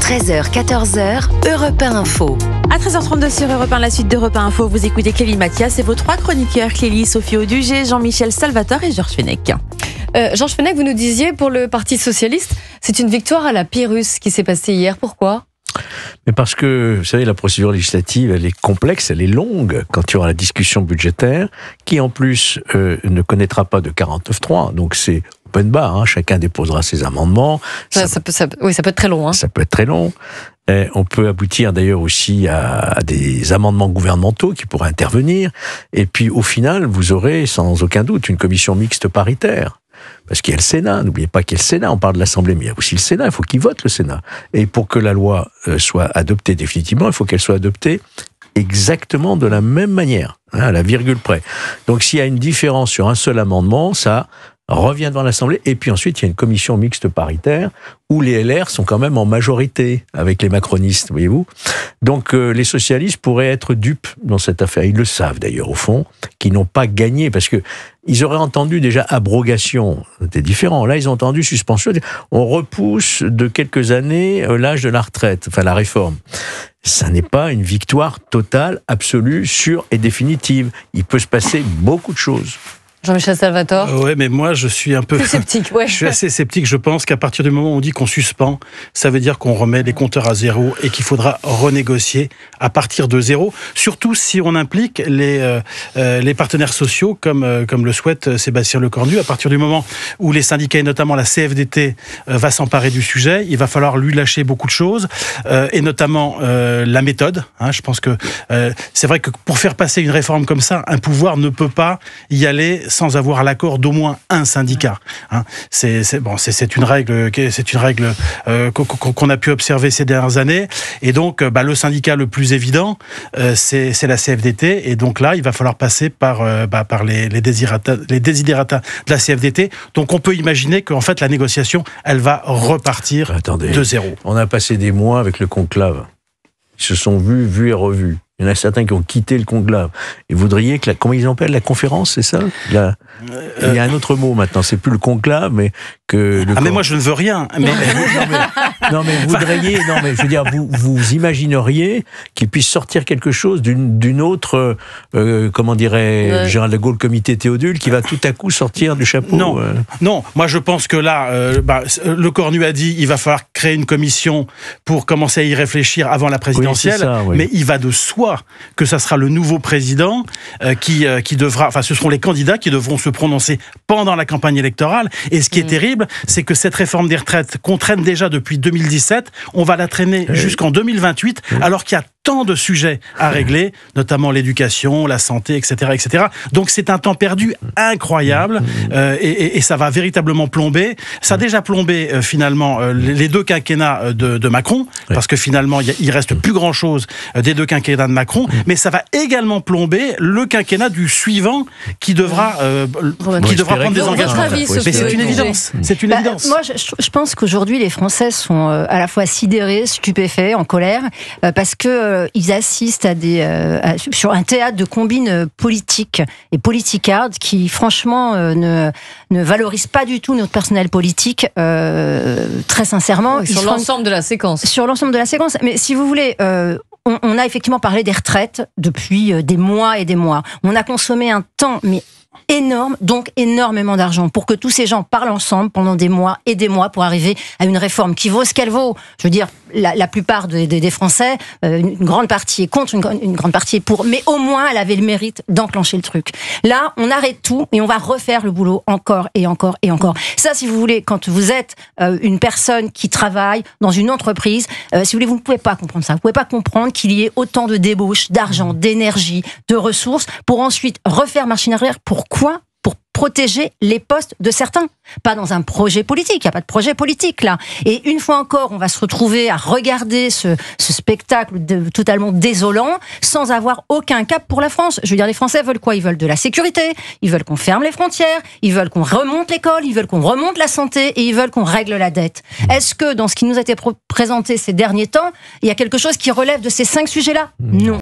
13h, 14h, Europe 1 Info. À 13h32 sur Europe 1, la suite d'Europe 1 Info, vous écoutez Clélie Mathias et vos trois chroniqueurs, Clélie, Sophie Audugé, Jean-Michel Salvatore et Georges Fenech. Georges Fenech, vous nous disiez, pour le Parti Socialiste, c'est une victoire à la Pyrrhus qui s'est passée hier. Pourquoi ? Mais parce que, vous savez, la procédure législative, elle est complexe, elle est longue quand il y aura la discussion budgétaire, qui en plus ne connaîtra pas de 49.3, donc c'est open bar, chacun déposera ses amendements. Ça peut être très long. Ça peut être très long. Et on peut aboutir d'ailleurs aussi à des amendements gouvernementaux qui pourraient intervenir. Et puis au final, vous aurez sans aucun doute une commission mixte paritaire. Parce qu'il y a le Sénat, n'oubliez pas qu'il y a le Sénat, on parle de l'Assemblée, mais il y a aussi le Sénat, il faut qu'il vote le Sénat. Et pour que la loi soit adoptée définitivement, il faut qu'elle soit adoptée exactement de la même manière, à la virgule près. Donc s'il y a une différence sur un seul amendement, ça revient devant l'Assemblée, et puis ensuite il y a une commission mixte paritaire où les LR sont quand même en majorité avec les macronistes, voyez-vous. Donc les socialistes pourraient être dupes dans cette affaire. Ils le savent d'ailleurs au fond, qu'ils n'ont pas gagné, parce que ils auraient entendu déjà abrogation, c'était différent. Là ils ont entendu suspension, on repousse de quelques années l'âge de la retraite, enfin la réforme. Ça n'est pas une victoire totale, absolue, sûre et définitive. Il peut se passer beaucoup de choses. Jean-Michel Salvatore. Ouais, mais moi je suis un peu plus sceptique. Ouais. Je suis assez sceptique. Je pense qu'à partir du moment où on dit qu'on suspend, ça veut dire qu'on remet les compteurs à zéro et qu'il faudra renégocier à partir de zéro. Surtout si on implique les partenaires sociaux, comme le souhaite Sébastien Lecornu. À partir du moment où les syndicats et notamment la CFDT va s'emparer du sujet, il va falloir lui lâcher beaucoup de choses et notamment la méthode. Je pense que c'est vrai que pour faire passer une réforme comme ça, un pouvoir ne peut pas y aller sans avoir l'accord d'au moins un syndicat. C'est une règle qu'on a pu observer ces dernières années. Et donc, le syndicat le plus évident, c'est la CFDT. Et donc là, il va falloir passer par les desiderata de la CFDT. Donc on peut imaginer qu'en fait, la négociation, elle va repartir de zéro. On a passé des mois avec le conclave. Ils se sont vus et revus. Il y en a certains qui ont quitté le conclave. Et voudriez que comment ils appellent la conférence, c'est ça? Il y a un autre mot maintenant, c'est plus le conclave, mais que le mais moi je ne veux rien. Mais je veux dire, vous imagineriez qu'il puisse sortir quelque chose d'une autre, comment dirait Général de Gaulle, comité Théodule, qui va tout à coup sortir du chapeau. Non. Moi je pense que là, Lecornu a dit il va falloir créer une commission pour commencer à y réfléchir avant la présidentielle. Oui, c'est ça, oui. Mais il va de soi que ça sera le nouveau président qui devra, ce seront les candidats qui devront se prononcer pendant la campagne électorale. Et ce qui est terrible, c'est que cette réforme des retraites qu'on traîne déjà depuis 2017, on va la traîner jusqu'en 2028, alors qu'il y a tant de sujets à régler, notamment l'éducation, la santé, etc., etc. Donc c'est un temps perdu incroyable et ça va véritablement plomber. Ça a déjà plombé finalement les deux quinquennats de Macron, parce que finalement il reste plus grand-chose des deux quinquennats de Macron, mais ça va également plomber le quinquennat du suivant qui devra prendre des engagements. Mais c'est une évidence. C'est une évidence. Moi, je pense qu'aujourd'hui les Français sont à la fois sidérés, stupéfaits, en colère, parce que ils assistent sur un théâtre de combines politiques et politicardes qui, franchement, ne valorisent pas du tout notre personnel politique, très sincèrement. Oui, sur l'ensemble de la séquence. Sur l'ensemble de la séquence. Mais si vous voulez... On a effectivement parlé des retraites depuis des mois et des mois. On a consommé un temps, mais énorme, donc énormément d'argent pour que tous ces gens parlent ensemble pendant des mois et des mois pour arriver à une réforme qui vaut ce qu'elle vaut. Je veux dire, la plupart des Français, une grande partie est contre, une grande partie est pour, mais au moins elle avait le mérite d'enclencher le truc. Là, on arrête tout et on va refaire le boulot encore et encore et encore. Ça, si vous voulez, quand vous êtes une personne qui travaille dans une entreprise, si vous voulez, vous ne pouvez pas comprendre ça. Vous ne pouvez pas comprendre qu'il y ait autant de débauches, d'argent, d'énergie, de ressources pour ensuite refaire machine arrière. Pourquoi ? Pour protéger les postes de certains. Pas dans un projet politique, il n'y a pas de projet politique là. Et une fois encore, on va se retrouver à regarder ce spectacle totalement désolant sans avoir aucun cap pour la France. Je veux dire, les Français veulent quoi ? Ils veulent de la sécurité, ils veulent qu'on ferme les frontières, ils veulent qu'on remonte l'école, ils veulent qu'on remonte la santé et ils veulent qu'on règle la dette. Est-ce que dans ce qui nous a été présenté ces derniers temps, il y a quelque chose qui relève de ces 5 sujets-là ? Non.